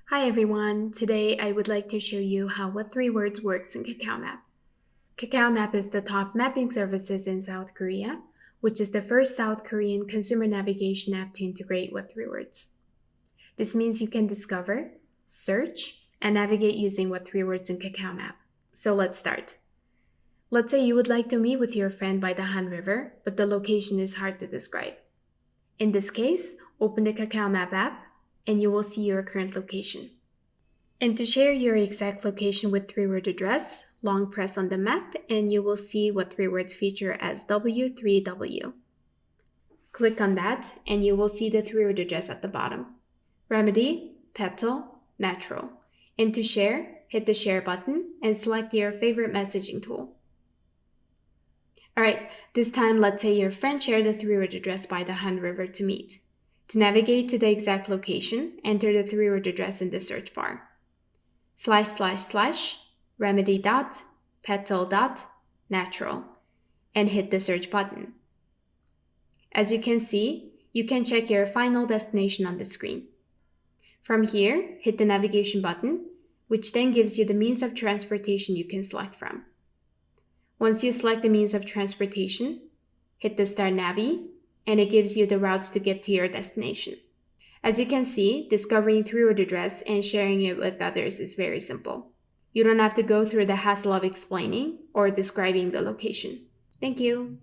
Hi everyone, today I would like to show you how what3words works in Kakaomap. Kakaomap is the top mapping services in South Korea, which is the first South Korean consumer navigation app to integrate what3words. This means you can discover, search, and navigate using what3words in Kakaomap. So let's start. Let's say you would like to meet with your friend by the Han River, but the location is hard to describe. In this case, open the Kakaomap app, and you will see your current location. And to share your exact location with 3-word address, long press on the map and you will see what3words feature as W3W. Click on that and you will see the 3-word address at the bottom. Remedy, petal, natural. And to share, hit the share button and select your favorite messaging tool. Alright, this time let's say your friend shared the 3-word address by the Han River to meet. To navigate to the exact location, enter the 3-word address in the search bar. // remedy dot petal dot natural and hit the search button. As you can see, you can check your final destination on the screen. From here, hit the navigation button, which then gives you the means of transportation you can select from. Once you select the means of transportation, hit the Start Navi, and it gives you the routes to get to your destination. As you can see, discovering 3-word address and sharing it with others is very simple. You don't have to go through the hassle of explaining or describing the location. Thank you.